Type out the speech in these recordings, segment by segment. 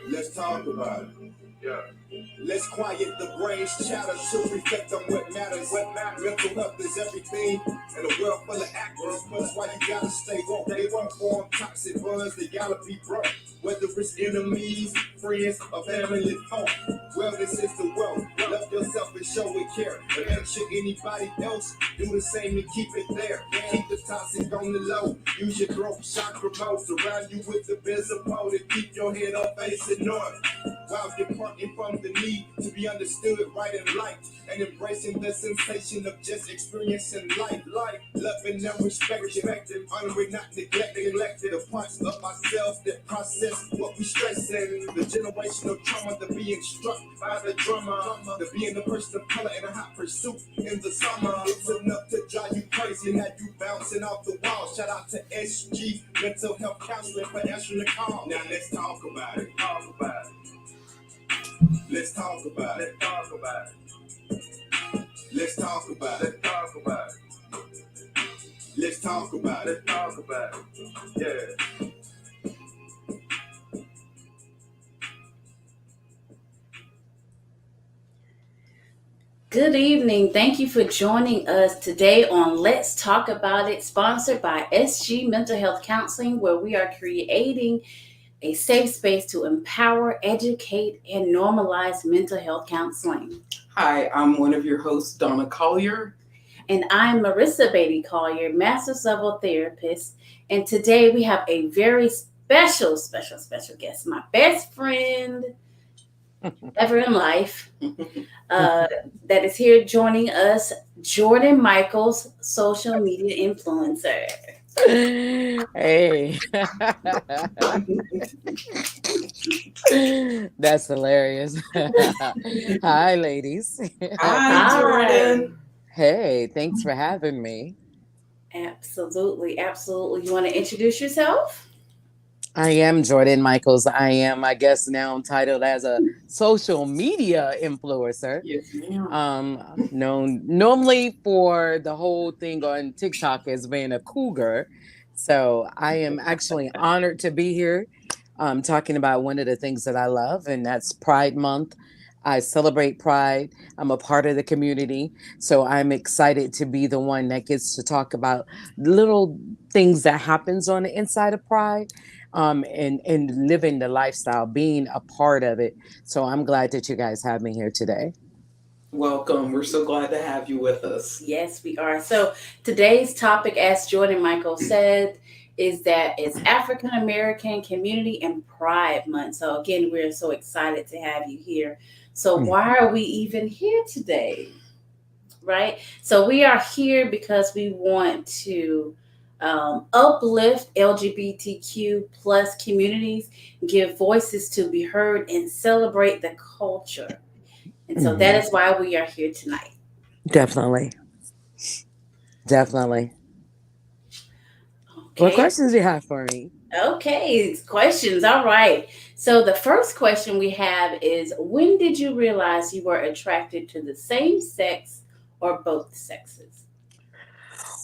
Let's talk about it. Yeah. Let's quiet the brain's chatter to reflect on what matters. Mental health is everything in a world full of actors. That's why you gotta stay woke. They won't form toxic bonds, they gotta be broke. Whether it's enemies, friends, or family home. Wellness is the wealth. Love yourself and show it care. And make sure anybody else do the same and keep it there. Keep the toxic on the low. Use your throat chakra mode. Surround you with the visible to keep your head up facing north. While departing from the need to be understood, right, and liked, and embracing the sensation of just experiencing life, loving and respecting, honoring, not neglecting, the parts of myself that process what we stressing, the generational trauma, the being struck by the drummer, the being the person of color in a hot pursuit in the summer. It's enough to drive you crazy and have you bouncing off the wall. Shout out to SG Mental Health Counseling for answering the call. Now let's talk about it. Let's talk about it. Let's talk about it. Let's talk about it. Yeah. Good evening. Thank you for joining us today on Let's Talk About It, sponsored by SG Mental Health Counseling, where we are creating a safe space to empower, educate, and normalize mental health counseling. Hi, I'm one of your hosts, Donna Collier. And I'm Marissa Beatty Collier, Master's Level Therapist. And today we have a very special guest, my best friend ever in life, that is here joining us, Jordan Michaels, social media influencer. Hey. That's hilarious. Hi, ladies. Hi, Jordan. Hey, thanks for having me. Absolutely. You want to introduce yourself? I am Jordan Michaels. I guess now titled as a social media influencer. Yes, ma'am. Known normally for the whole thing on TikTok as being a cougar. So I am actually honored to be here talking about one of the things that I love, and that's Pride Month. I celebrate Pride. I'm a part of the community. So I'm excited to be the one that gets to talk about little things that happens on the inside of Pride and living the lifestyle, being a part of it. So I'm glad that you guys have me here today. Welcome. We're so glad to have you with us. Yes, we are. So today's topic, as Jordan Michael said, is that it's African American Community and Pride Month. So again, we're so excited to have you here. So why are we even here today? Right? So we are here because we want to uplift LGBTQ plus communities, give voices to be heard, and celebrate the culture. And so that is why we are here tonight. Definitely. Okay. What questions do you have for me? Okay, questions. All right. So the first question we have is, when did you realize you were attracted to the same sex or both sexes?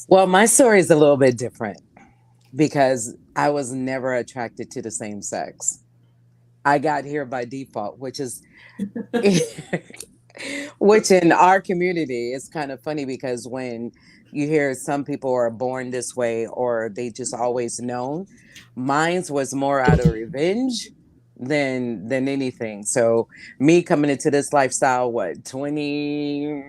Well, my story is a little bit different because I was never attracted to the same sex. I got here by default, which is which in our community is kind of funny because when you hear some people are born this way or they just always known, mine's was more out of revenge than anything. So me coming into this lifestyle, what, 20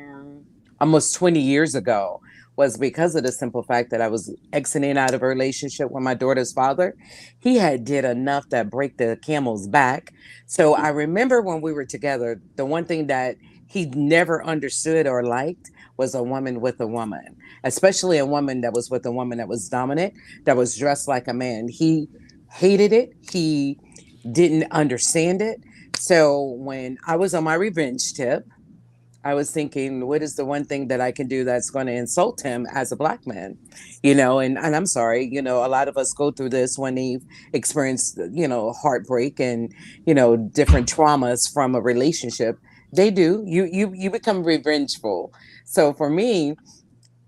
almost 20 years ago, was because of the simple fact that I was exiting out of a relationship with my daughter's father. He had did enough that break the camel's back. So I remember when we were together, the one thing that he never understood or liked was a woman with a woman, especially a woman that was with a woman that was dominant, that was dressed like a man. He hated it. He didn't understand it. So when I was on my revenge tip, I was thinking, what is the one thing that I can do that's going to insult him as a black man? And I'm sorry, a lot of us go through this when they've experienced, heartbreak and, different traumas from a relationship. They do. You become revengeful. So for me,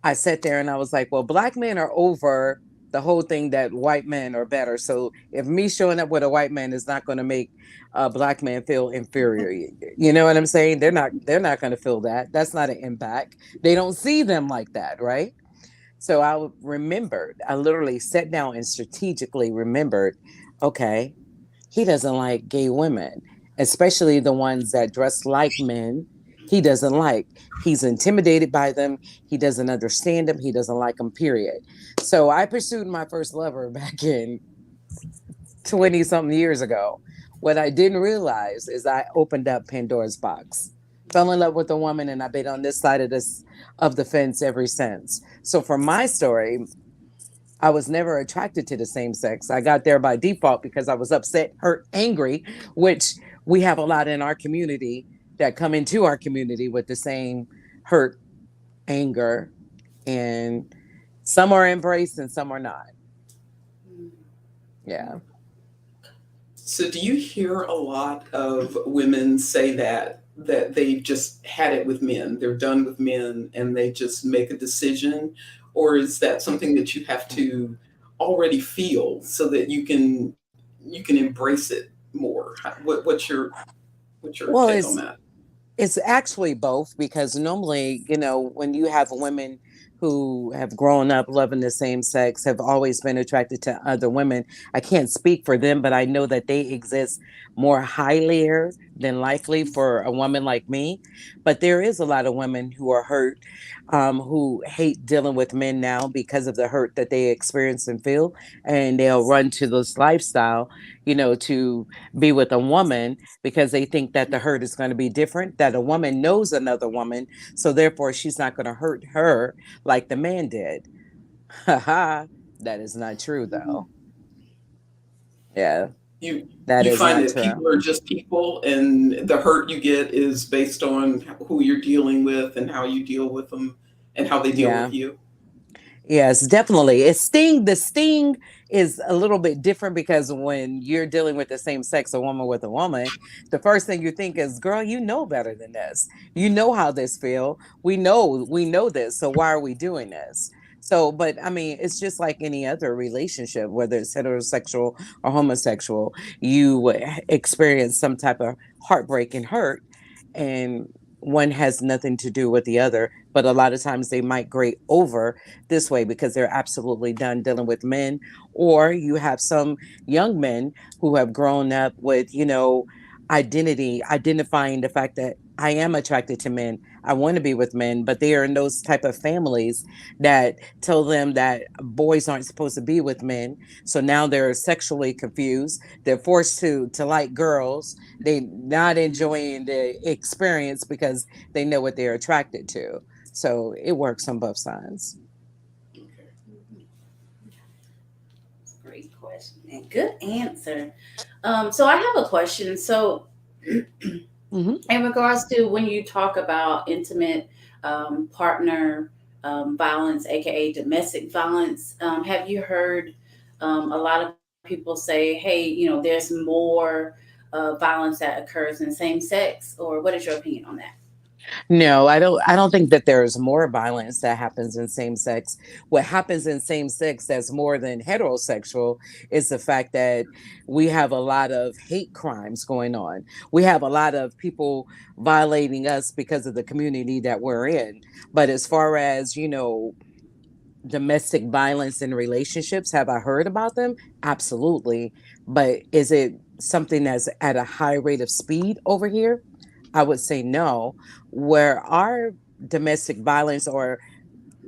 I sat there and I was like, well, black men are over the whole thing that white men are better. So if me showing up with a white man is not going to make a black man feel inferior, you know what I'm saying? They're not going to feel that. That's not an impact. They don't see them like that, right? So I remembered, I literally sat down and strategically remembered, okay, he doesn't like gay women, especially the ones that dress like men. He doesn't like. He's intimidated by them. He doesn't understand them. He doesn't like them, period. So I pursued my first lover back in 20 something years ago. What I didn't realize is I opened up Pandora's box, fell in love with a woman, and I've been on this side of the fence ever since. So for my story, I was never attracted to the same sex. I got there by default because I was upset, hurt, angry, which we have a lot in our community that come into our community with the same hurt, anger, and some are embraced and some are not. Yeah. So do you hear a lot of women say that they've just had it with men, they're done with men, and they just make a decision? Or is that something that you have to already feel so that you can embrace it more? What's your Well, take on that? it's actually both because normally, when you have women who have grown up loving the same sex, have always been attracted to other women, I can't speak for them, but I know that they exist more highlier than likely for a woman like me. But there is a lot of women who are hurt, who hate dealing with men now because of the hurt that they experience and feel, and they'll run to this lifestyle, to be with a woman because they think that the hurt is going to be different, that a woman knows another woman, so therefore she's not going to hurt her like the man did. Haha, that is not true though. Yeah, You that you is find not that true. people are just people, and the hurt you get is based on who you're dealing with and how you deal with them and how they deal with Yeah. you. Yes, definitely. The sting is a little bit different because when you're dealing with the same sex, a woman with a woman, the first thing you think is, girl, you know better than this. You know how this feel. We know this. So why are we doing this? So, but I mean, it's just like any other relationship, whether it's heterosexual or homosexual, you experience some type of heartbreak and hurt, and one has nothing to do with the other. But a lot of times they migrate over this way because they're absolutely done dealing with men. Or you have some young men who have grown up with, identifying the fact that I am attracted to men. I want to be with men, but they are in those type of families that tell them that boys aren't supposed to be with men. So now they're sexually confused. They're forced to like girls. They not enjoying the experience because they know what they're attracted to. So it works on both sides. Great question and good answer. So I have a question. So Hmm. in regards to when you talk about intimate partner violence, aka domestic violence, have you heard a lot of people say, "Hey, there's more violence that occurs in same sex," or what is your opinion on that? No, I don't think that there's more violence that happens in same sex. What happens in same sex that's more than heterosexual is the fact that we have a lot of hate crimes going on. We have a lot of people violating us because of the community that we're in. But as far as, domestic violence in relationships, have I heard about them? Absolutely. But is it something that's at a high rate of speed over here? I would say no. Where our domestic violence or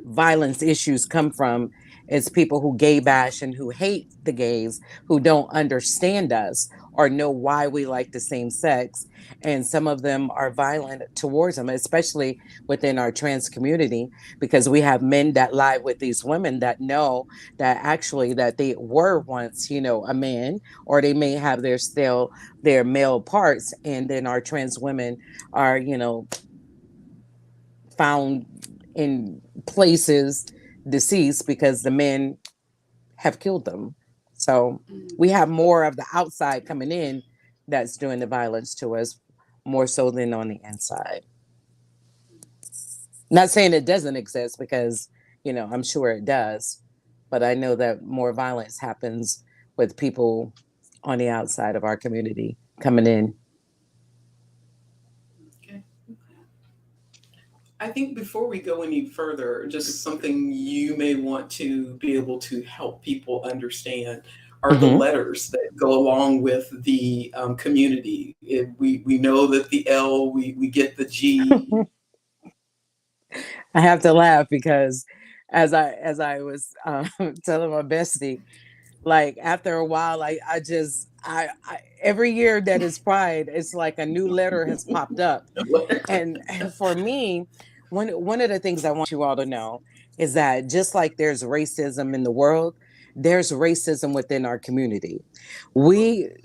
violence issues come from is people who gay bash and who hate the gays, who don't understand us or know why we like the same sex. And some of them are violent towards them, especially within our trans community, because we have men that lie with these women that know that actually that they were once, a man, or they may have their male parts, and then our trans women are, found in places deceased because the men have killed them. So we have more of the outside coming in that's doing the violence to us more so than on the inside. Not saying it doesn't exist because, I'm sure it does, but I know that more violence happens with people on the outside of our community coming in. Okay. I think before we go any further, just something you may want to be able to help people understand are the Mhm. letters that go along with the community. We know that the L, we get the G. I have to laugh because as I was telling my bestie, like after a while, I every year that is Pride, it's like a new letter has popped up. And for me, one of the things I want you all to know is that just like there's racism in the world, there's racism within our community.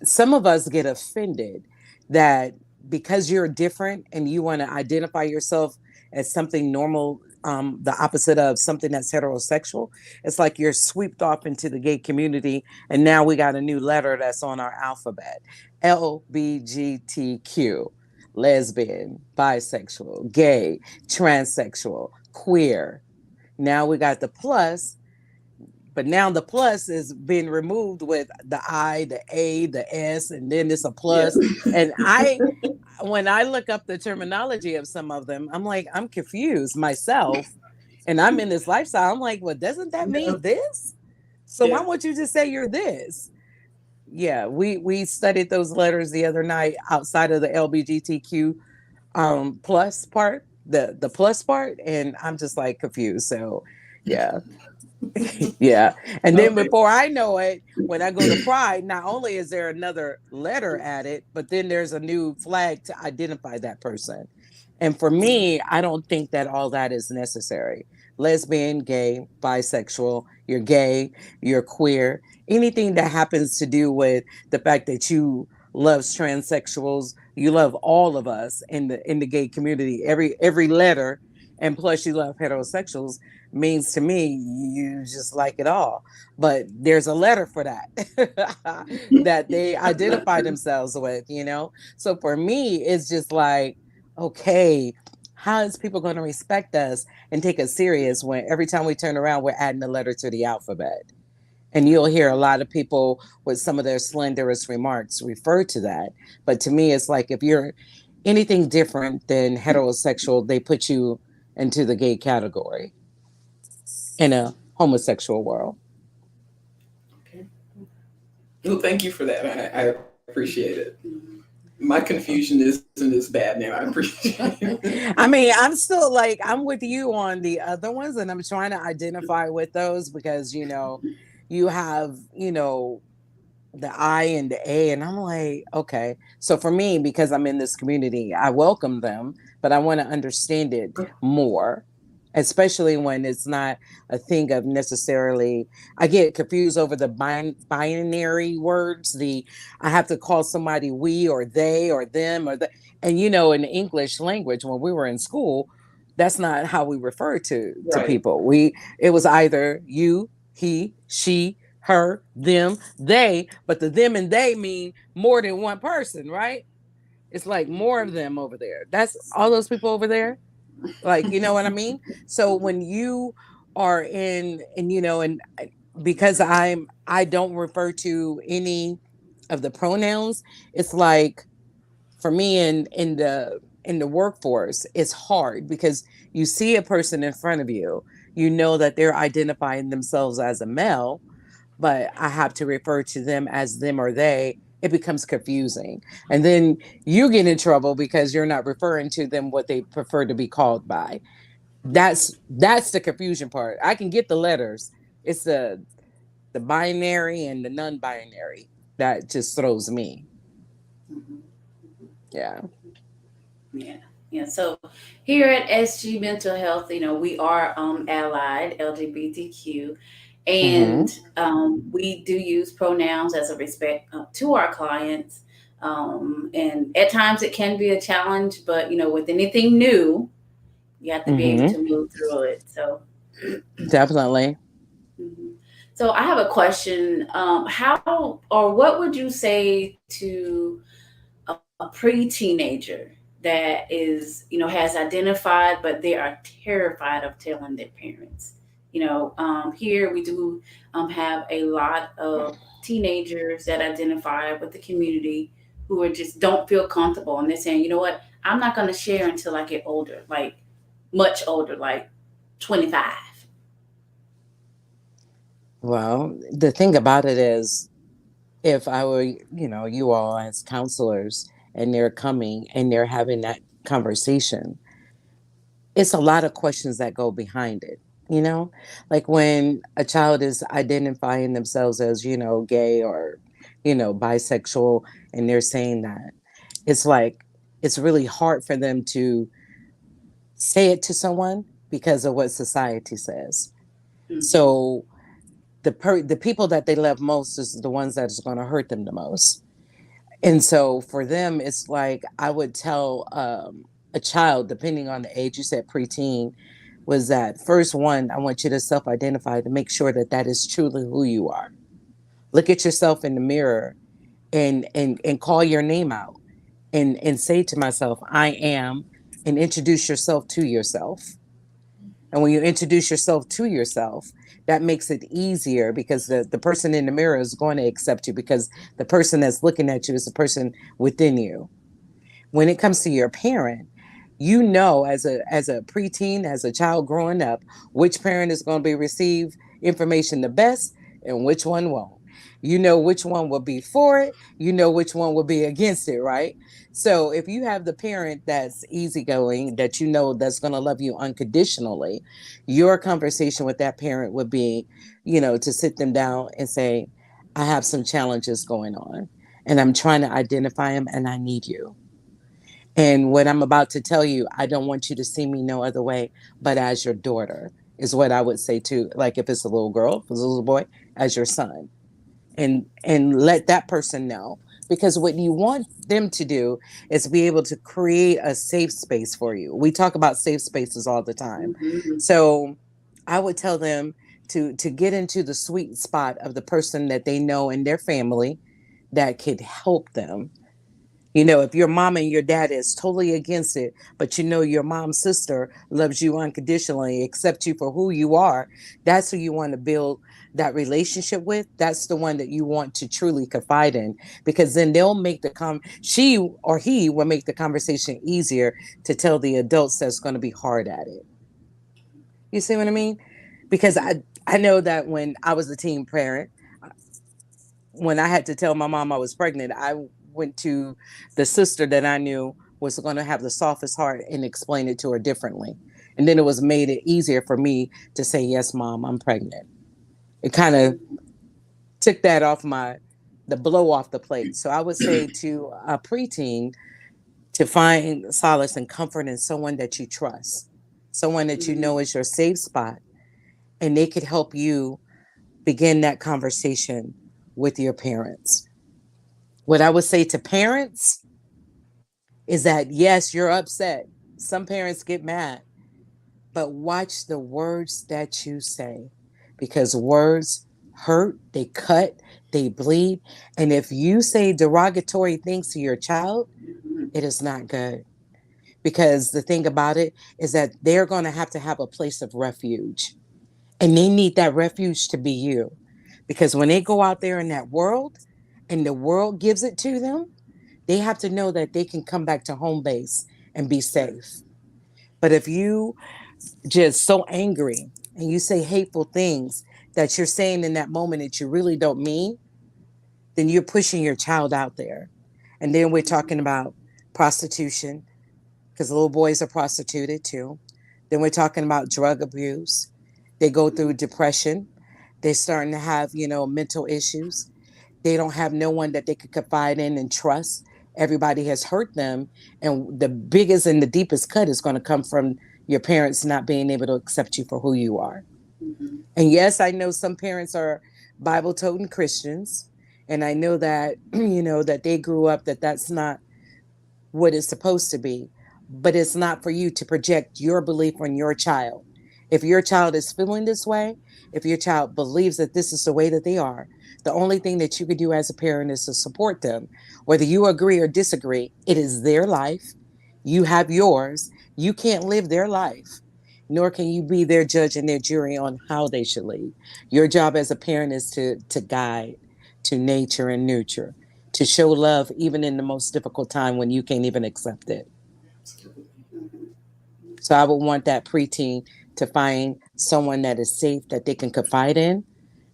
Some of us get offended that because you're different and you want to identify yourself as something normal, the opposite of something that's heterosexual, it's like you're swept off into the gay community, and now we got a new letter that's on our alphabet: LBGTQ, lesbian, bisexual, gay, transsexual, queer. Now we got the plus, but now the plus is being removed with the I, the A, the S, and then it's a Yeah. plus. And when I look up the terminology of some of them, I'm like, I'm confused myself. And I'm in this lifestyle. I'm like, well, doesn't that Yeah. mean this? So why Yeah. won't you just say you're this? Yeah, we studied those letters the other night outside of the LBGTQ plus part, the plus part, and I'm just like confused. So yeah. Yeah. And then Okay. before I know it, when I go to Pride, not only is there another letter added, but then there's a new flag to identify that person. And for me, I don't think that all that is necessary. Lesbian, gay, bisexual, you're gay, you're queer, anything that happens to do with the fact that you love transsexuals, you love all of us in the gay community, every letter, and plus you love heterosexuals means to me you just like it all. But there's a letter for that that they identify themselves with, you know. So for me it's just like, okay, how is people going to respect us and take us serious when every time we turn around we're adding a letter to the alphabet? And you'll hear a lot of people with some of their slenderest remarks refer to that. But to me it's like, if you're anything different than heterosexual, they put you into the gay category in a homosexual world. Okay. Well, thank you for that. I appreciate it. My confusion isn't as bad now. I appreciate it. I mean, I'm still like, I'm with you on the other ones, and I'm trying to identify with those because, you know, you have, you know, the I and the A, and I'm like, okay. So for me, because I'm in this community, I welcome them, but I want to understand it more, especially when it's not a thing of necessarily. I get confused over the binary words. I have to call somebody we or they or them or the, and you know, in the English language, when we were in school, that's not how we refer to Right. people. It was either you, he, she, her, them, they, but the them and they mean more than one person, right? It's like more of them over there. That's all those people over there. Like, you know what I mean? So when you are in, and you know, and because I don't refer to any of the pronouns, it's like for me in the workforce, it's hard because you see a person in front of you, you know that they're identifying themselves as a male, but I have to refer to them as them or they. It becomes confusing. And then you get in trouble because you're not referring to them what they prefer to be called by. That's the confusion part. I can get the letters. It's the binary and the non-binary that just throws me. Yeah. Yeah. Yeah. So here at SG Mental Health, you know, we are allied LGBTQ, Mm-hmm. and we do use pronouns as a respect to our clients. And at times it can be a challenge, but you know, with anything new, you have to be able Mm-hmm. to move through it. So, Definitely. mhm. So I have a question. How or what would you say to a pre-teenager that is, you know, has identified, but they are terrified of telling their parents? Here we do have a lot of teenagers that identify with the community who are just don't feel comfortable, and they're saying, you know what, I'm not going to share until I get older, like much older, like 25. Well, the thing about it is, if I were, you all as counselors, and they're coming and they're having that conversation, it's a lot of questions that go behind it. Like when a child is identifying themselves as, gay or, bisexual, and they're saying that, it's like, it's really hard for them to say it to someone because of what society says. Mhm. So the people that they love most is the ones that is going to hurt them the most. And so for them, it's like I would tell a child, depending on the age, you said preteen, was that first one, I want you to self-identify to make sure that that is truly who you are. Look at yourself in the mirror and call your name out and say to myself, I am, and introduce yourself to yourself. And when you introduce yourself to yourself, that makes it easier because the person in the mirror is going to accept you because the person that's looking at you is the person within you. When it comes to your parent, as a preteen, as a child growing up, which parent is going to be receive information the best and which one won't. You know which one will be for it. You know which one will be against it, right? So if you have the parent that's easygoing, that that's going to love you unconditionally, your conversation with that parent would be, to sit them down and say, I have some challenges going on and I'm trying to identify them and I need you. And what I'm about to tell you, I don't want you to see me no other way but as your daughter, is what I would say to, like, if it's a little girl, if it's a little boy, as your son. And let that person know. Because what you want them to do is be able to create a safe space for you. We talk about safe spaces all the time. Mm-hmm. So I would tell them to get into the sweet spot of the person that they know in their family that could help them. If your mom and your dad is totally against it, but your mom's sister loves you unconditionally, accepts you for who you are, that's who you want to build that relationship with. That's the one that you want to truly confide in, because then they'll make she or he will make the conversation easier to tell the adults that's going to be hard at it. You see what I mean? Because I know that when I was a teen parent, when I had to tell my mom I was pregnant, I went to the sister that I knew was going to have the softest heart and explain it to her differently. And then it was made it easier for me to say, yes, Mom, I'm pregnant. It kind of took that off the blow off the plate. So I would say to a preteen to find solace and comfort in someone that you trust, someone that you know is your safe spot, and they could help you begin that conversation with your parents. What I would say to parents is that, yes, you're upset. Some parents get mad, but watch the words that you say, because words hurt, they cut, they bleed. And if you say derogatory things to your child, it is not good. Because the thing about it is that they're going to have a place of refuge. And they need that refuge to be you. Because when they go out there in that world and the world gives it to them, they have to know that they can come back to home base and be safe. But if you just so angry and you say hateful things that you're saying in that moment that you really don't mean, then you're pushing your child out there. And then we're talking about prostitution, because little boys are prostituted too. Then we're talking about drug abuse. They go through depression. They're starting to have, mental issues. They don't have no one that they could confide in and trust. Everybody has hurt them. And the biggest and the deepest cut is going to come from your parents not being able to accept you for who you are. Mm-hmm. And yes, I know some parents are Bible-toting Christians. And I know that, that they grew up that's not what it's supposed to be. But it's not for you to project your belief on your child. If your child is feeling this way, if your child believes that this is the way that they are, the only thing that you can do as a parent is to support them. Whether you agree or disagree, it is their life. You have yours. You can't live their life. nor can you be their judge and their jury on how they should lead. Your job as a parent is to guide, to nature and nurture, to show love even in the most difficult time when you can't even accept it. So I would want that preteen to find someone that is safe, that they can confide in,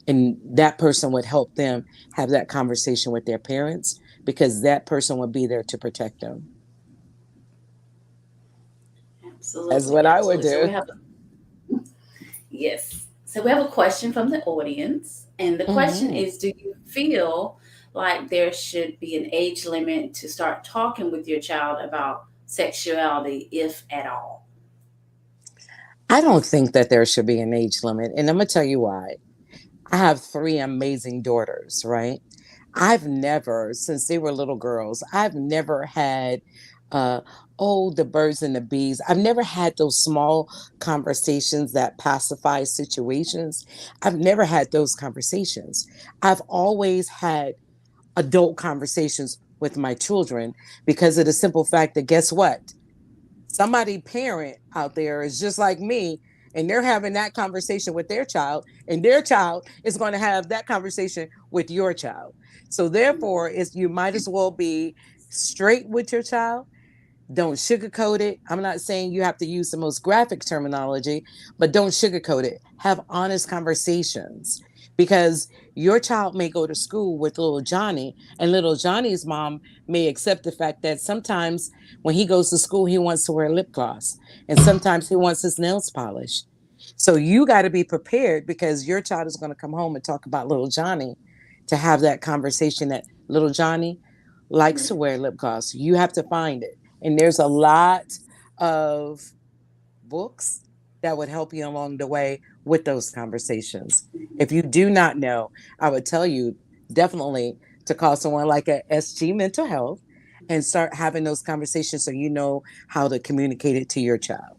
and that person would help them have that conversation with their parents, because that person would be there to protect them. Absolutely. That's what I would absolutely. do. Yes. So we have a question from the audience. And the question is, do you feel like there should be an age limit to start talking with your child about sexuality, if at all? I don't think that there should be an age limit. And I'm going to tell you why. I have 3 amazing daughters, right? I've never, since they were little girls, I've never had, the birds and the bees. I've never had those small conversations that pacify situations. I've never had those conversations. I've always had adult conversations with my children because of the simple fact that, guess what? Somebody parent out there is just like me, and they're having that conversation with their child, and their child is going to have that conversation with your child. So therefore, you might as well be straight with your child. Don't sugarcoat it. I'm not saying you have to use the most graphic terminology, but don't sugarcoat it. Have honest conversations, because your child may go to school with little Johnny, and little Johnny's mom may accept the fact that sometimes when he goes to school, he wants to wear lip gloss, and sometimes he wants his nails polished. So you got to be prepared, because your child is going to come home and talk about little Johnny, to have that conversation that little Johnny likes to wear lip gloss. You have to find it. And there's a lot of books that would help you along the way with those conversations. If you do not know, I would tell you definitely to call someone like a SG Mental Health and start having those conversations so you know how to communicate it to your child.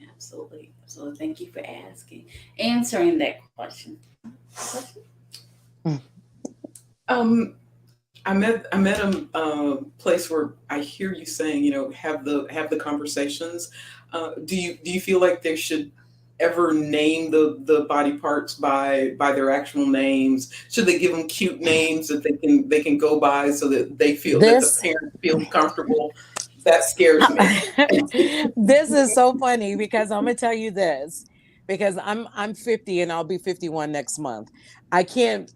Absolutely. So thank you for answering that question. I'm at a place where I hear you saying, have the conversations. Do you feel like they should ever name the body parts by their actual names? Should they give them cute names that they can go by so that they feel that the parents feel comfortable? That scares me. This is so funny, because I'm gonna tell you this, because I'm 50 and I'll be 51 next month. I can't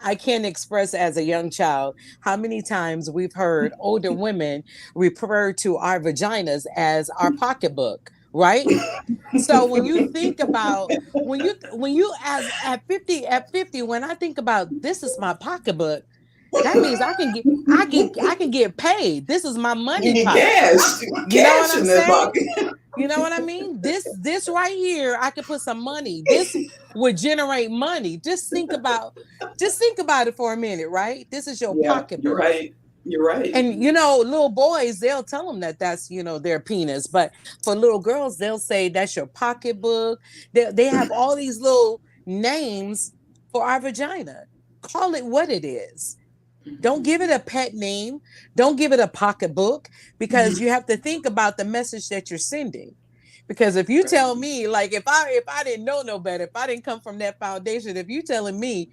express as a young child how many times we've heard older women refer to our vaginas as our pocketbook, right? So when you think about when you as at 50, when I think about this is my pocketbook, that means I can get paid. This is my money pot. Yes, cash in that pocket. You know what I mean? This right here, I could put some money. This would generate money. Just think about it for a minute, right? This is your pocketbook. You're right. And little boys, they'll tell them that that's their penis, but for little girls, they'll say that's your pocketbook. They have all these little names for our vagina. Call it what it is. Don't give it a pet name. Don't give it a pocketbook, because you have to think about the message that you're sending. Because if you tell me, like, if I didn't know no better, if I didn't come from that foundation, if you telling me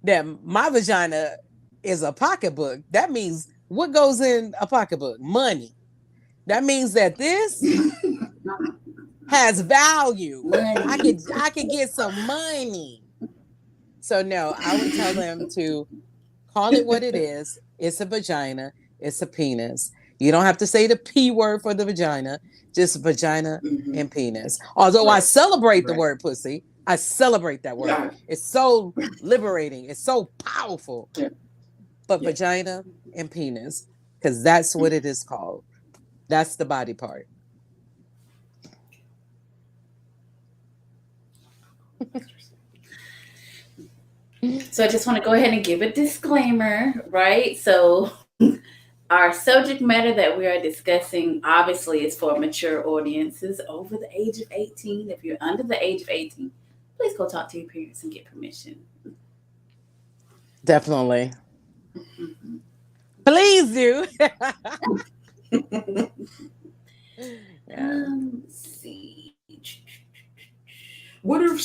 that my vagina is a pocketbook, that means what goes in a pocketbook? Money. That means that this has value. I could get some money. So no, I would tell them to call it what it is. It's a vagina. It's a penis. You don't have to say the P word for the vagina. Just vagina and penis. Although I celebrate the word pussy. I celebrate that word. Yeah. It's so liberating. It's so powerful. Yeah. But vagina and penis, because that's what it is called. That's the body part. So I just want to go ahead and give a disclaimer, right? So our subject matter that we are discussing obviously is for mature audiences over the age of 18. If you're under the age of 18, please go talk to your parents and get permission. Definitely. Mm-hmm. Please do. Let's see.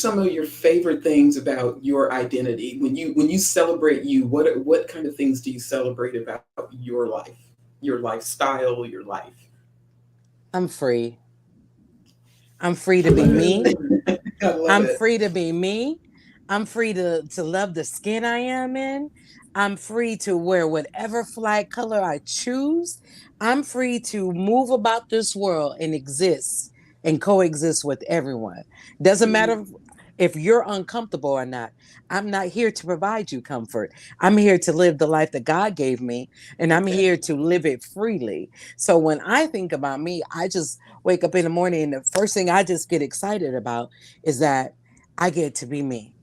some of your favorite things about your identity when you celebrate you? What kind of things do you celebrate about your life, your lifestyle, your life? I'm free. I'm free to be me. I love I'm it. free to be me. I'm free to love the skin I am in. I'm free to wear whatever flag color I choose. I'm free to move about this world and exist and coexist with everyone. Doesn't matter if you're uncomfortable or not. I'm not here to provide you comfort. I'm here to live the life that God gave me, and I'm Okay. here to live it freely. So when I think about me, I just wake up in the morning and the first thing I just get excited about is that I get to be me.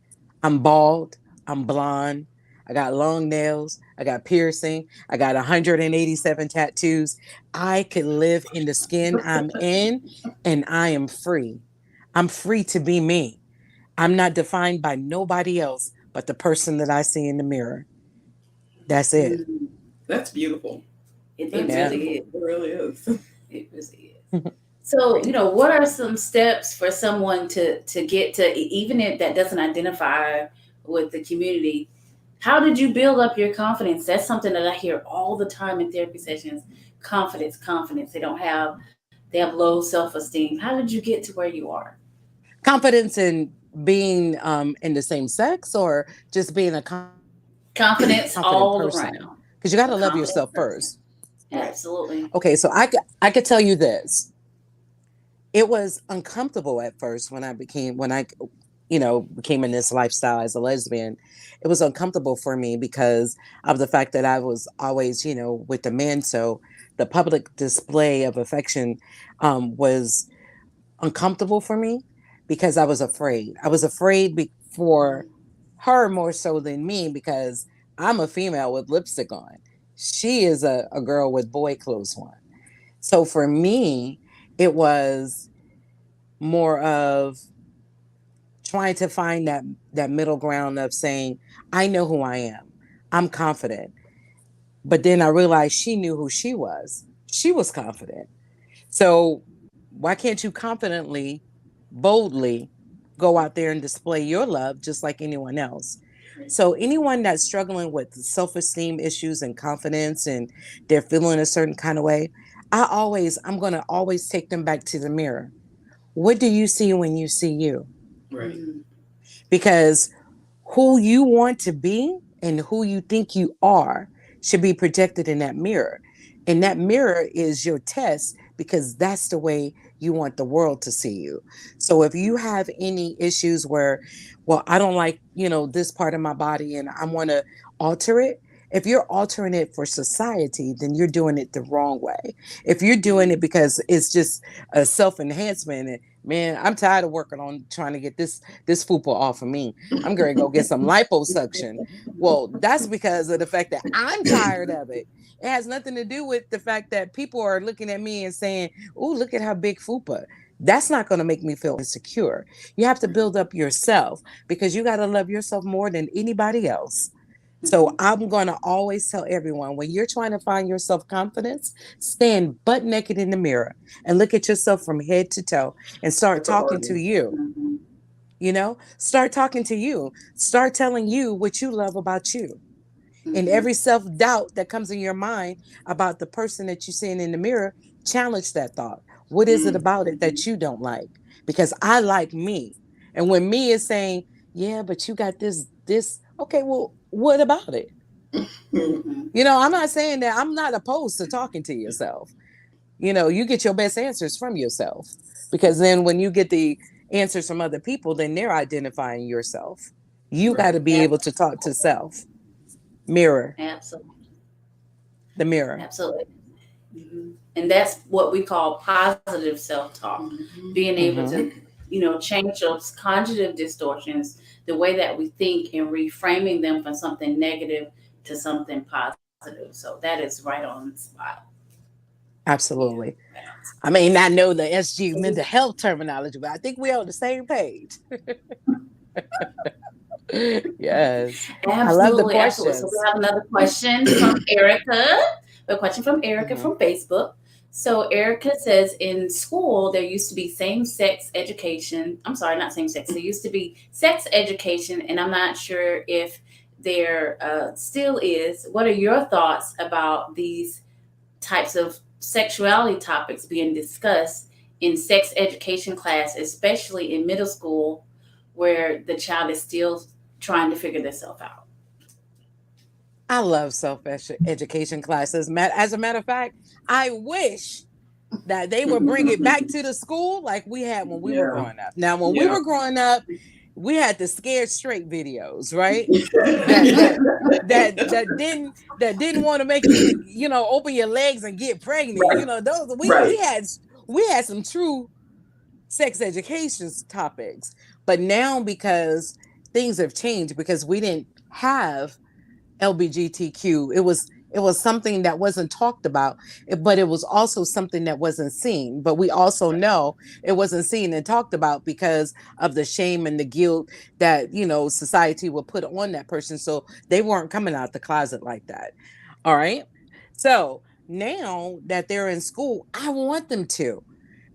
I'm bald, I'm blonde, I got long nails, I got piercing, I got 187 tattoos. I can live in the skin I'm in, and I am free. I'm free to be me. I'm not defined by nobody else but the person that I see in the mirror. That's it. That's beautiful. It Yeah. really is. It really is. It really is. So, what are some steps for someone to get to, even if that doesn't identify with the community? How did you build up your confidence? That's something that I hear all the time in therapy sessions. Confidence, confidence. They have low self-esteem. How did you get to where you are? Confidence in being in the same sex, or just being a Confidence confident all person? around. Because you got to A love confident yourself person. first. Absolutely. Okay, so I could tell you this. It was uncomfortable at first when I became in this lifestyle as a lesbian. It was uncomfortable for me because of the fact that I was always, with the men. So the public display of affection was uncomfortable for me because I was afraid. I was afraid for her more so than me because I'm a female with lipstick on. She is a girl with boy clothes on. So for me, it was more of trying to find that middle ground of saying, I know who I am. I'm confident. But then I realized she knew who she was. She was confident. So why can't you confidently, boldly go out there and display your love just like anyone else? So anyone that's struggling with self-esteem issues and confidence and they're feeling a certain kind of way, I'm going to always take them back to the mirror. What do you see when you see you? Right. Because who you want to be and who you think you are should be projected in that mirror. And that mirror is your test because that's the way you want the world to see you. So if you have any issues where, well, I don't like, this part of my body and I want to alter it, if you're altering it for society, then you're doing it the wrong way. If you're doing it because it's just a self-enhancement, and man, I'm tired of working on trying to get this fupa off of me. I'm going to go get some liposuction. Well, that's because of the fact that I'm tired of it. It has nothing to do with the fact that people are looking at me and saying, "Oh, look at how big fupa." That's not going to make me feel insecure. You have to build up yourself because you got to love yourself more than anybody else. So I'm going to always tell everyone, when you're trying to find your self-confidence, stand butt naked in the mirror and look at yourself from head to toe and start talking to you. Start talking to you. Start telling you what you love about you. And every self-doubt that comes in your mind about the person that you're seeing in the mirror, challenge that thought. What is it about it that you don't like? Because I like me. And when me is saying, yeah, but you got this, okay, well, what about it? I'm not saying that. I'm not opposed to talking to yourself. You get your best answers from yourself, because then when you get the answers from other people, then they're identifying yourself. You got to be able to talk to self. Mirror. Absolutely. The mirror. Absolutely. And that's what we call positive self-talk. Being able to, change those cognitive distortions, the way that we think, and reframing them from something negative to something positive. So that is right on the spot. Absolutely. I may not know the SG mental health terminology, but I think we're on the same page. Yes. Absolutely. I love the questions. So we have another question from Erica. A question from Erica from Facebook. So Erica says in school there used to be same-sex education. I'm sorry, not same-sex. There used to be sex education, and I'm not sure if there still is. What are your thoughts about these types of sexuality topics being discussed in sex education class, especially in middle school, where the child is still trying to figure themselves out? I love self-education classes. As a matter of fact, I wish that they would bring it back to the school like we had when we were growing up. Now, when we were growing up, we had the scared straight videos, right? that didn't want to make you, open your legs and get pregnant. Right. Those we had some true sex education topics. But now, because things have changed, because we didn't have LBGTQ, it was something that wasn't talked about, but it was also something that wasn't seen. But we also know it wasn't seen and talked about because of the shame and the guilt that, society would put on that person. So they weren't coming out the closet like that. All right. So now that they're in school, I want them to.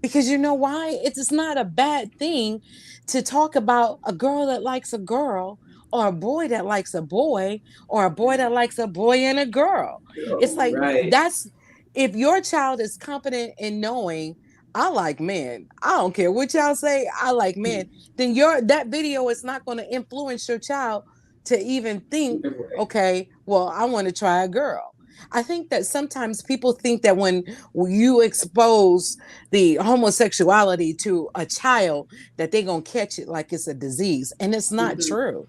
Because you know why? It's not a bad thing to talk about a girl that likes a girl, or a boy that likes a boy, or a boy that likes a boy and a girl. It's like, that's, if your child is confident in knowing, I like men, I don't care what y'all say, I like men, then that video is not going to influence your child to even think, okay, well, I want to try a girl. I think that sometimes people think that when you expose the homosexuality to a child, that they're going to catch it like it's a disease. And it's not true.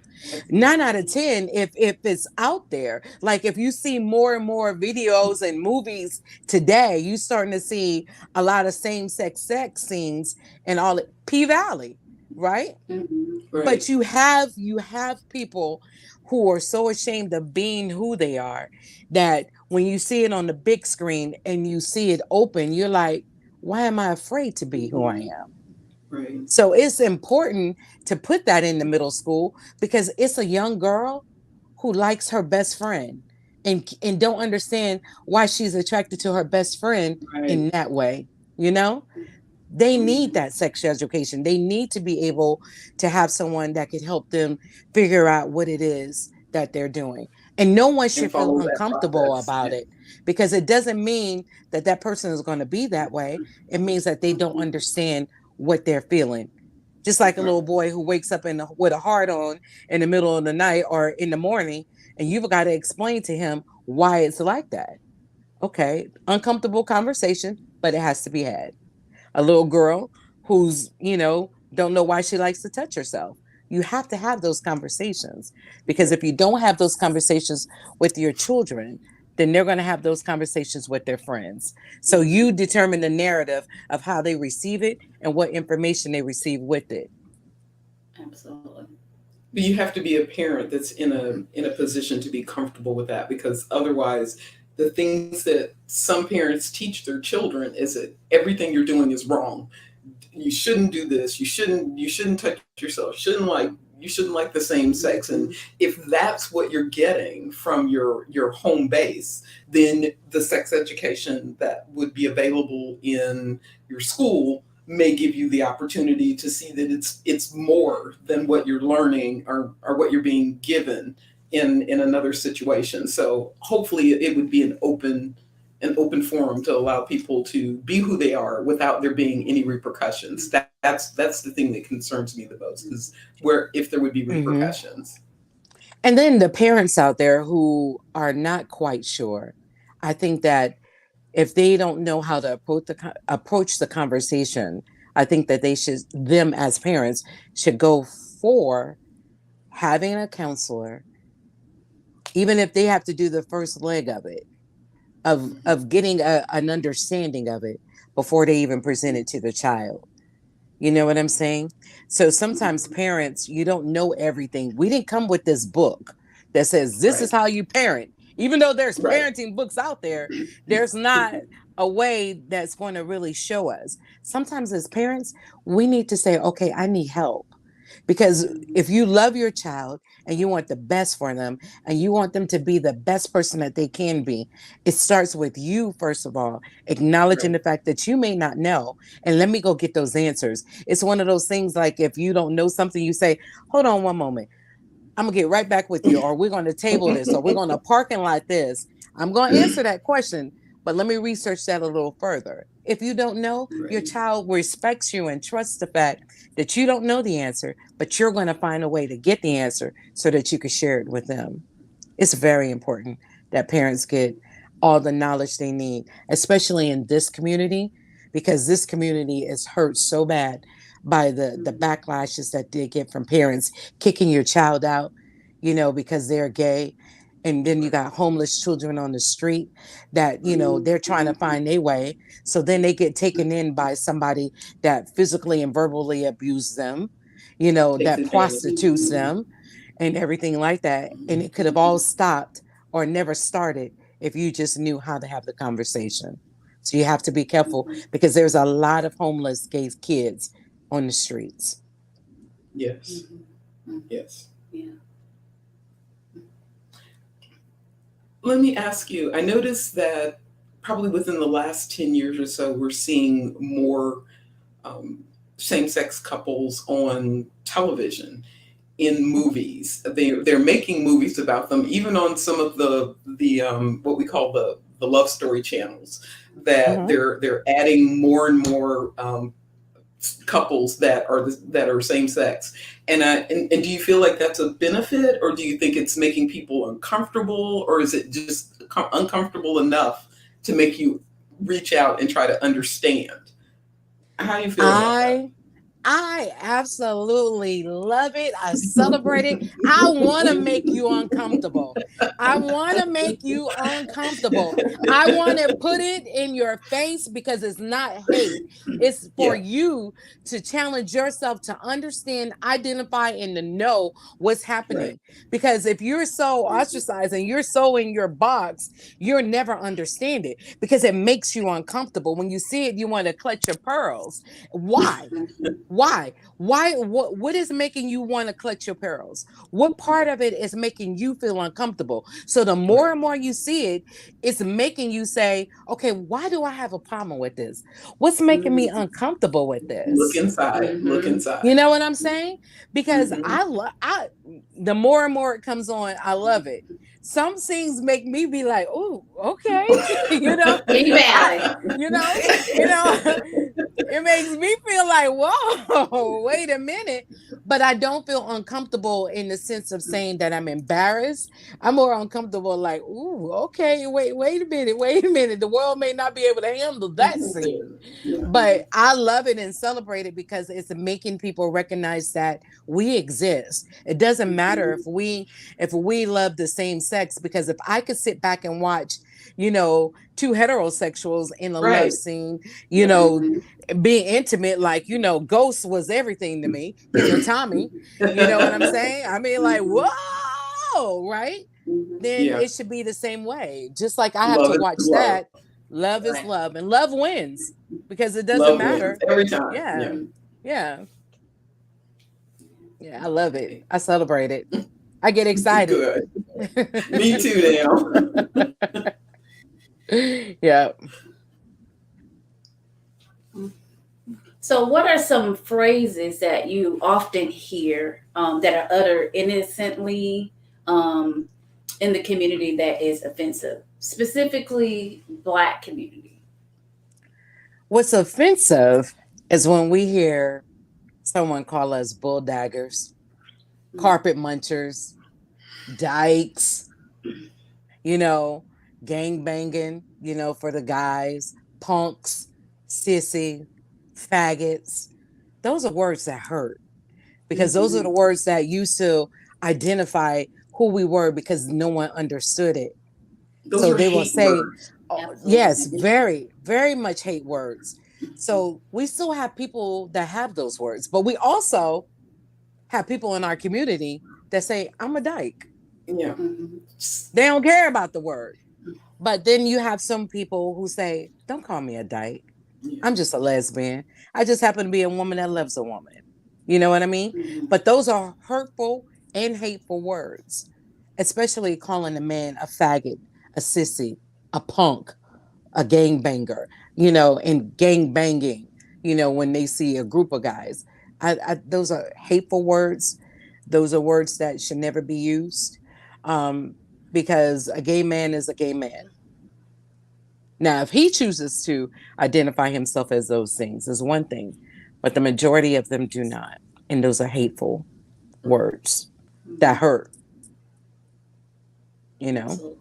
9 out of 10, if it's out there, like if you see more and more videos and movies today, you're starting to see a lot of same-sex sex scenes and all P-Valley, right? Right. But you have people who are so ashamed of being who they are that when you see it on the big screen and you see it open, you're like, why am I afraid to be who I am? Right. So it's important to put that in the middle school, because it's a young girl who likes her best friend and don't understand why she's attracted to her best friend in that way. They need that sex education. They need to be able to have someone that could help them figure out what it is that they're doing. And no one should feel uncomfortable about it, because it doesn't mean that that person is going to be that way. It means that they don't understand what they're feeling. Just like a little boy who wakes up with a heart on in the middle of the night or in the morning, and you've got to explain to him why it's like that. Okay, uncomfortable conversation, but it has to be had. A little girl who's, don't know why she likes to touch herself. You have to have those conversations, because if you don't have those conversations with your children, then they're going to have those conversations with their friends. So you determine the narrative of how they receive it and what information they receive with it. Absolutely. But you have to be a parent that's in a position to be comfortable with that, because otherwise the things that some parents teach their children is that everything you're doing is wrong. You shouldn't do this. You shouldn't touch yourself. You shouldn't like the same sex. And if that's what you're getting from your home base, then the sex education that would be available in your school may give you the opportunity to see that it's more than what you're learning or what you're being given in another situation. So hopefully it would be an open forum to allow people to be who they are without there being any repercussions. That's the thing that concerns me the most, is if there would be repercussions. And then the parents out there who are not quite sure, I think that if they don't know how to approach the conversation, I think that them as parents should go for having a counselor, even if they have to do the first leg of it, of getting an understanding of it before they even present it to the child. You know what I'm saying? So sometimes parents, you don't know everything. We didn't come with this book that says this is how you parent. Even though there's parenting books out there, there's not a way that's going to really show us. Sometimes as parents, we need to say, okay, I need help. Because if you love your child and you want the best for them and you want them to be the best person that they can be, it starts with you, first of all, acknowledging the fact that you may not know. And let me go get those answers. It's one of those things like if you don't know something, you say, hold on one moment. I'm going to get right back with you, or we're going to table this, or we're going to parking lot this. I'm going to answer that question, but let me research that a little further. If you don't know, your child respects you and trusts the fact that you don't know the answer, but you're going to find a way to get the answer so that you can share it with them. It's very important that parents get all the knowledge they need, especially in this community, because this community is hurt so bad by the backlashes that they get from parents kicking your child out, because they're gay. And then you got homeless children on the street that, they're trying to find their way. So then they get taken in by somebody that physically and verbally abuses them, that prostitutes them and everything like that. And it could have all stopped or never started if you just knew how to have the conversation. So you have to be careful because there's a lot of homeless gay kids on the streets. Yes. Yes. Yeah. Let me ask you, I noticed that probably within the last 10 years or so, we're seeing more same-sex couples on television, in movies. They're making movies about them, even on some of the what we call the love story channels, that they're adding more and more couples that are same sex. And do you feel like that's a benefit, or do you think it's making people uncomfortable, or is it just uncomfortable enough to make you reach out and try to understand? How do you feel about that? I absolutely love it. I celebrate it. I want to make you uncomfortable. I want to make you uncomfortable. I want to put it in your face because it's not hate. It's for you to challenge yourself to understand, identify, and to know what's happening. Right. Because if you're so ostracized and you're so in your box, you'll never understand it because it makes you uncomfortable. When you see it, you want to clutch your pearls. Why? Why? What is making you want to clutch your pearls? What part of it is making you feel uncomfortable? So the more and more you see it, it's making you say, okay, why do I have a problem with this? What's making me uncomfortable with this? Look inside. Look inside. You know what I'm saying? Because the more and more it comes on, I love it. Some scenes make me be like, oh, okay. It makes me feel like, whoa, wait a minute. But I don't feel uncomfortable in the sense of saying that I'm embarrassed. I'm more uncomfortable like, ooh, okay, wait a minute. The world may not be able to handle that scene. But I love it and celebrate it because it's making people recognize that we exist. It doesn't matter if we love the same sex, because if I could sit back and watch, two heterosexuals in a love scene, being intimate, like, Ghost was everything to me, Tommy, you know what I'm saying? I mean, like, whoa, right? Then it should be the same way. Just like I have to watch that. Love is love, and love wins because it doesn't matter every time. Yeah, I love it. I celebrate it. I get excited. Good. Me too now. Yeah. So what are some phrases that you often hear that are uttered innocently in the community that is offensive, specifically Black community? What's offensive is when we hear someone call us bulldaggers, carpet munchers, dykes, gang banging, for the guys, punks, sissy, faggots. Those are words that hurt because those are the words that used to identify who we were because no one understood it. So they will say, yes, very, very much hate words. So we still have people that have those words, but we also have people in our community that say, I'm a dyke. Yeah. They don't care about the word. But then you have some people who say, don't call me a dyke. I'm just a lesbian. I just happen to be a woman that loves a woman. You know what I mean? Mhm. But those are hurtful and hateful words, especially calling a man a faggot, a sissy, a punk, a gangbanger, and gang banging, when they see a group of guys. Those are hateful words. Those are words that should never be used, um, because a gay man is a gay man. Now, if he chooses to identify himself as those things, is one thing, but the majority of them do not. And those are hateful words that hurt, you know? So,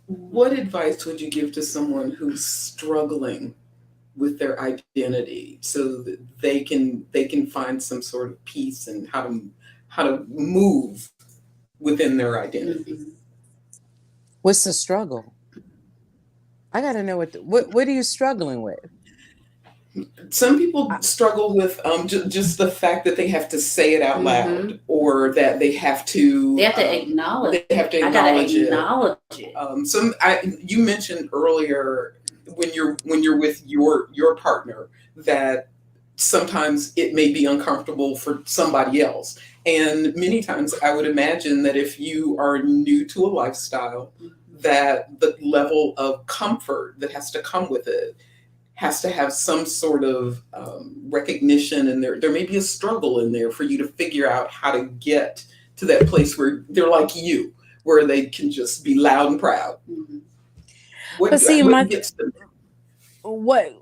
what advice would you give to someone who's struggling with their identity so that they can find some sort of peace and how to move within their identity? Mhm. What's the struggle? I got to know what are you struggling with? Some people struggle with just the fact that they have to say it out loud, or that they have to acknowledge. they have to I gotta acknowledge it. acknowledge it. You mentioned earlier when you're with your partner that sometimes it may be uncomfortable for somebody else, and many times I would imagine that if you are new to a lifestyle, that the level of comfort that has to come with it has to have some sort of recognition, and there may be a struggle in there for you to figure out how to get to that place where they're like you, where they can just be loud and proud. Mhm. But see, what gets them? what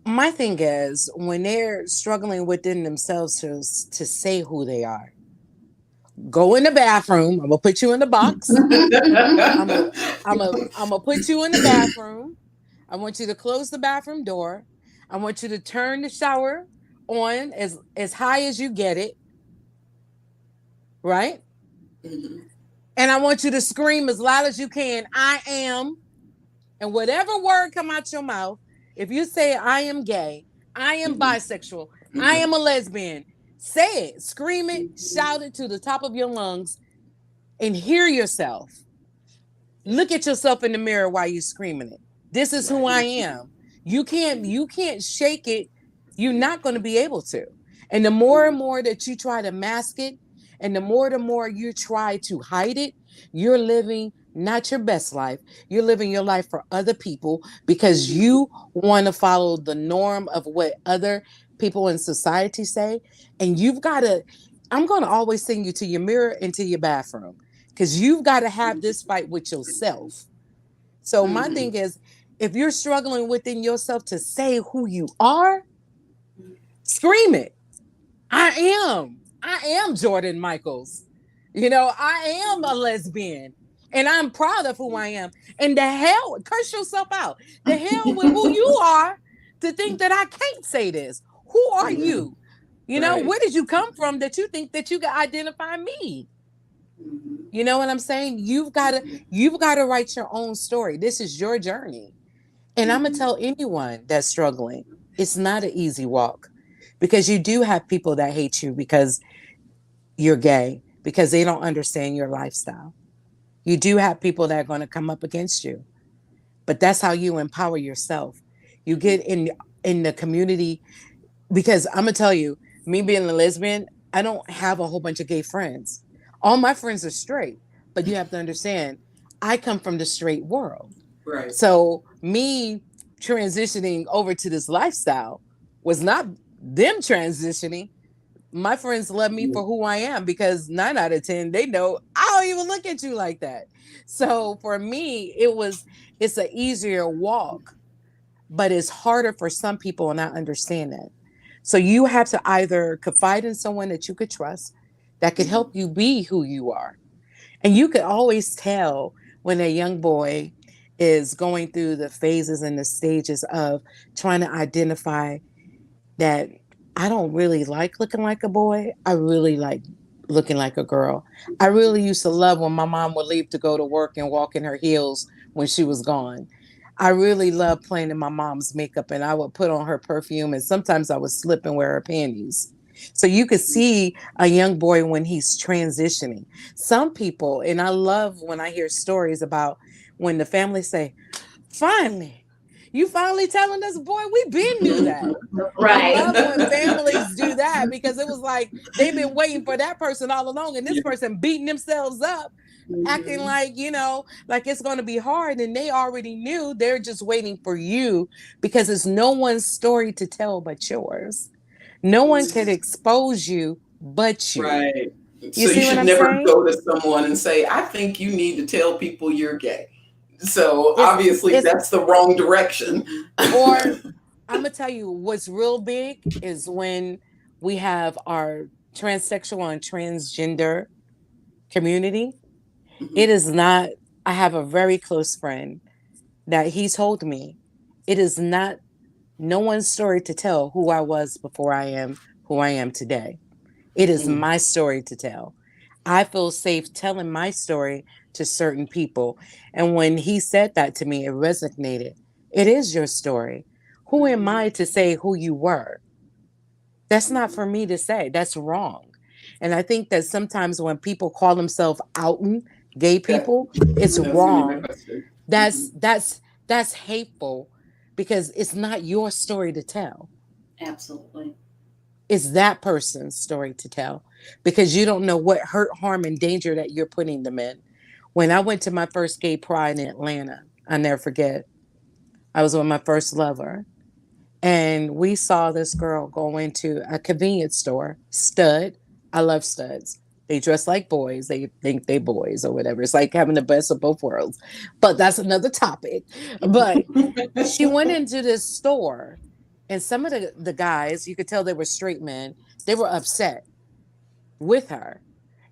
my thing is, when they're struggling within themselves to say who they are, go in the bathroom. I'm gonna put you in the box. I'm gonna put you in the bathroom. I want you to close the bathroom door. I want you to turn the shower on as high as you get it, right? Mm-hmm. And I want you to scream as loud as you can, I am. And whatever word come out your mouth, if you say I am gay, I am bisexual, I am a lesbian, say it, scream it, shout it to the top of your lungs, and hear yourself. Look at yourself in the mirror while you're screaming it. This is who I am. You can't shake it. You're not going to be able to. And the more and more that you try to mask it, and the more you try to hide it, you're living not your best life. You're living your life for other people because you want to follow the norm of what other people in society say. And I'm going to always send you to your mirror and to your bathroom, because you've got to have this fight with yourself. So my thing is, if you're struggling within yourself to say who you are, scream it. I am Jordan Michaels. I am a lesbian, and I'm proud of who I am. And the hell, curse yourself out. The hell with who you are to think that I can't say this. Who are you? Where did you come from that you think that you can identify me? You know what I'm saying? You've got to write your own story. This is your journey. And I'm going to tell anyone that's struggling, it's not an easy walk, because you do have people that hate you because you're gay, because they don't understand your lifestyle. You do have people that are going to come up against you, but that's how you empower yourself. You get in the community, because I'm going to tell you, me being a lesbian, I don't have a whole bunch of gay friends. All my friends are straight, but you have to understand, I come from the straight world. Right. So me transitioning over to this lifestyle was not them transitioning. My friends love me for who I am, because 9 out of 10, they know I don't even look at you like that. So for me, it's an easier walk, but it's harder for some people, and I understand that. So you have to either confide in someone that you could trust, that could help you be who you are. And you could always tell when a young boy is going through the phases and the stages of trying to identify that I don't really like looking like a boy. I really like looking like a girl. I really used to love when my mom would leave to go to work and walk in her heels when she was gone. I really loved playing in my mom's makeup, and I would put on her perfume, and sometimes I would slip and wear her panties. So you could see a young boy when he's transitioning. Some people, and I love when I hear stories about when the family say, finally, You finally telling us, boy, we been knew that. Right. I love when families do that because it was like they've been waiting for that person all along, and this person beating themselves up, acting like, like it's going to be hard, and they already knew. They're just waiting for you because it's no one's story to tell but yours. No one can expose you but you. Right. You So see you what should I'm never saying? go to someone and say, I think you need to tell people you're gay. So obviously that's the wrong direction. Or I'm going to tell you what's real big is when we have our transsexual and transgender community. It is not, I have a very close friend that he told me, it is not no one's story to tell who I was before I am who I am today. It is my story to tell. I feel safe telling my story to certain people. And when he said that to me, it resonated. It is your story. Who am I to say who you were? That's not for me to say. That's wrong. And I think that sometimes when people call themselves outing gay people, it's wrong. That's hateful because it's not your story to tell. Absolutely. It's that person's story to tell because you don't know what hurt, harm, and danger that you're putting them in. When I went to my first gay pride in Atlanta, I never forget. I was with my first lover. And we saw this girl go into a convenience store, Stud. I love studs. They dress like boys. They think they boys or whatever. It's like having the best of both worlds. But that's another topic. But she went into this store, and some of the guys, you could tell they were straight men, they were upset with her.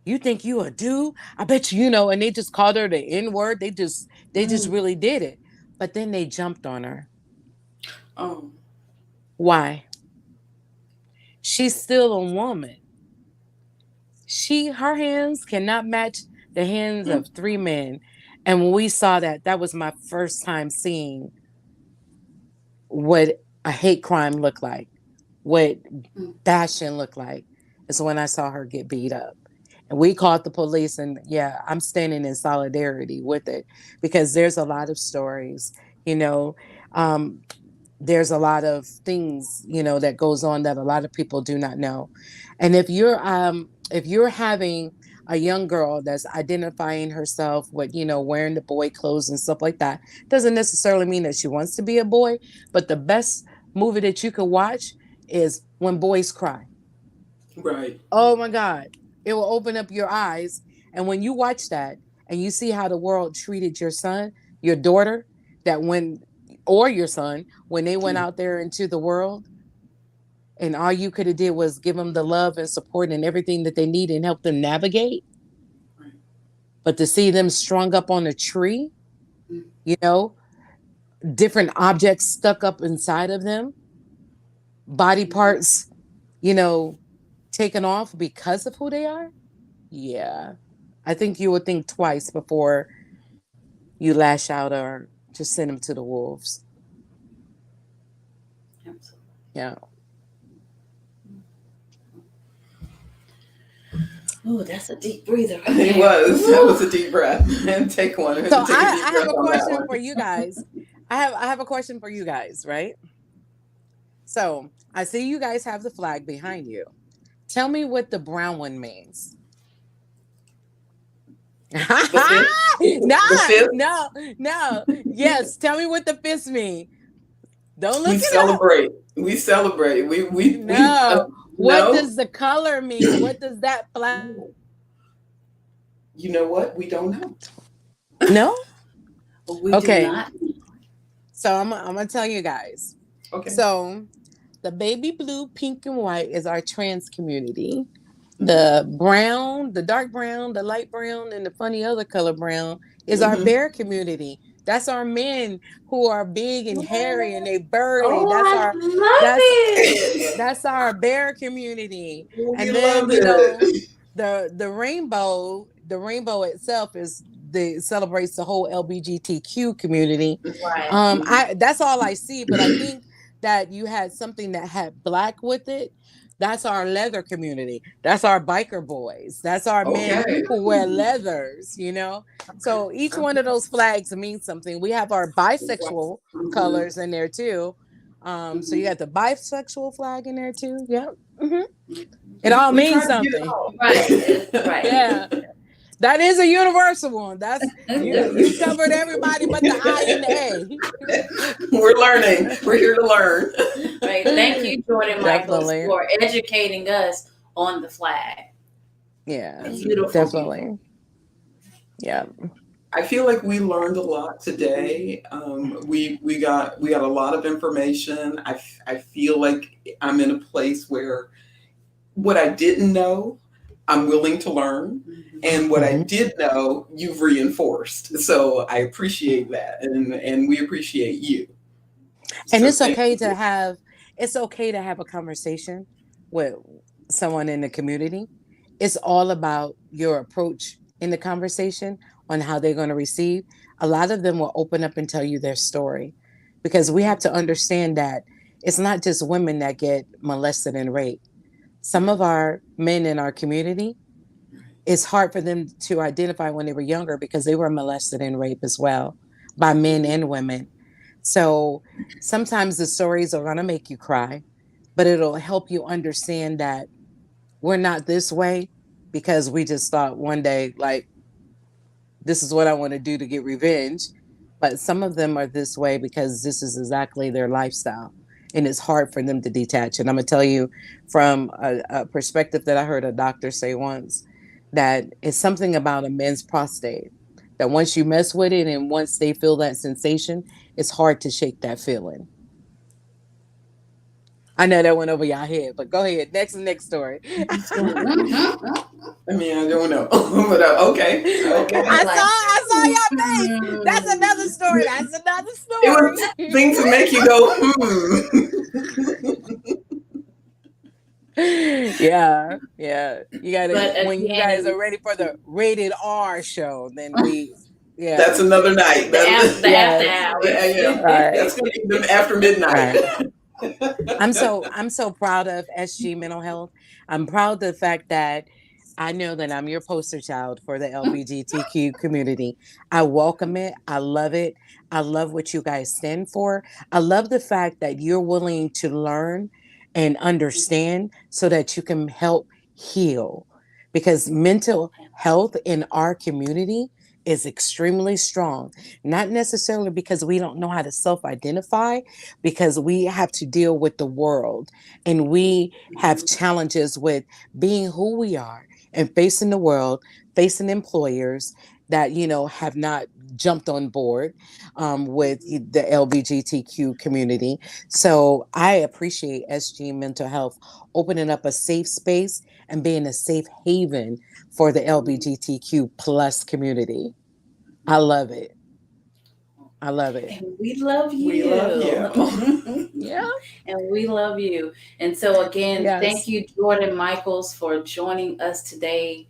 You think you a dude? I bet you know. And they just called her the N-word. They just really did it. But then they jumped on her. Oh. Why? She's still a woman. Her hands cannot match the hands of 3 men. And when we saw that, that was my first time seeing what a hate crime looked like, what bashing looked like. Is when I saw her get beat up. And we called the police, and yeah, I'm standing in solidarity with it because there's a lot of stories, there's a lot of things, that goes on that a lot of people do not know. And if you're having a young girl that's identifying herself with, wearing the boy clothes and stuff like that, doesn't necessarily mean that she wants to be a boy. But the best movie that you can watch is When Boys Cry. Right. Oh my God. It will open up your eyes. And when you watch that and you see how the world treated your son, your daughter, or your son, when they went out there into the world, and all you could have did was give them the love and support and everything that they need and help them navigate. Right. But to see them strung up on a tree, different objects stuck up inside of them, body parts, taken off because of who they are. Yeah. I think you would think twice before you lash out or to send them to the wolves. Absolutely. Yeah. Oh, that's a deep breather. It was. That was a deep breath. And take one. So I have a question for you guys. I have a question for you guys, right? So I see you guys have the flag behind you. Tell me what the brown one means. No. Yes, tell me what the fist mean. Don't look. We celebrate. What does the color mean? What does that flag? You know what? We don't know. No. We do not. So I'm gonna tell you guys. Okay. So the baby blue, pink, and white is our trans community. The brown, the dark brown, the light brown, and the funny other color brown is our bear community. That's our men who are big and hairy and they burly. That's our bear community. And then the rainbow itself celebrates the whole LGBTQ community. Right. That's all I see, but I think that you had something that had black with it. That's our leather community. That's our biker boys. That's our men Okay. who wear leathers, you know? So each one of those flags means something. We have our bisexual colors in there too. So you got the bisexual flag in there too. Yep. It all We means tried to get it something. all. Right. Yeah. That is a universal one. That's you covered everybody but the I and the A. We're learning. We're here to learn. Right. Thank you, Jordan Michaels, Definitely. for educating us on the flag. Yeah. Beautiful. Definitely. Yeah. I feel like we learned a lot today. We got a lot of information. I feel like I'm in a place where what I didn't know, I'm willing to learn. And what I did know, you've reinforced. So I appreciate that. And we appreciate you. And So it's thank okay you. to have a conversation with someone in the community. It's all about your approach in the conversation on how they're going to receive. A lot of them will open up and tell you their story, because we have to understand that it's not just women that get molested and raped. Some of our men in our community, it's hard for them to identify when they were younger because they were molested and raped as well by men and women. So sometimes the stories are going to make you cry, but it'll help you understand that we're not this way because we just thought one day, like, this is what I want to do to get revenge. But some of them are this way because this is exactly their lifestyle. And it's hard for them to detach. And I'm going to tell you from a perspective that I heard a doctor say once, that it's something about a men's prostate that once you mess with it and once they feel that sensation, it's hard to shake that feeling. I know that went over your head, but go ahead. Next story. I mean, I don't know. But okay. I saw your face. That's another story. That's another story. It was things to make you go, Yeah. You gotta, But when you guys are ready for the rated R show, then That's another night. The after hours. Yeah. Right. That's gonna be them after midnight. Right. I'm so proud of SG Mental Health. I'm proud of the fact that I know that I'm your poster child for the LGBTQ community. I welcome it. I love it. I love what you guys stand for. I love the fact that you're willing to learn and understand so that you can help heal, because mental health in our community is extremely strong, not necessarily because we don't know how to self-identify, because we have to deal with the world and we have challenges with being who we are and facing the world, facing employers that, have not jumped on board with the LGBTQ community. So I appreciate SG Mental Health opening up a safe space and being a safe haven for the LGBTQ plus community. I love it. And we love you. We love you. Yeah. And we love you. And so again, Yes. Thank you, Jordan Michaels, for joining us today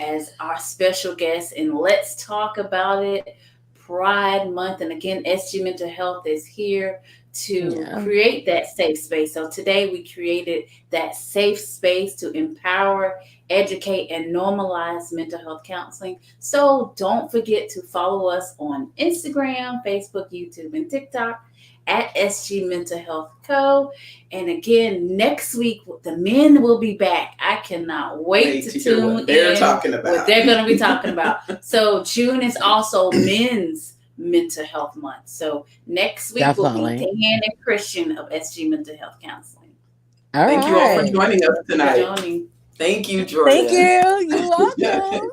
as our special guest. And let's talk about it. Pride Month. And again, SG Mental Health is here to create that safe space. So today we created that safe space to empower, educate, and normalize mental health counseling. So don't forget to follow us on Instagram, Facebook, YouTube, and TikTok at SG Mental Health Co. And again, next week, the men will be back. I cannot wait to hear tune what they're in talking about. what they're going to be talking about. So June is also Men's Mental Health Month. So next week will be Dan and Christian of SG Mental Health Counseling. Thank you all for joining us tonight. Thank you, Jordan. Thank you. You're welcome.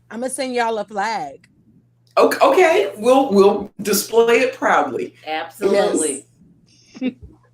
I'm gonna send y'all a flag. Okay, we'll display it proudly. Absolutely. Yes.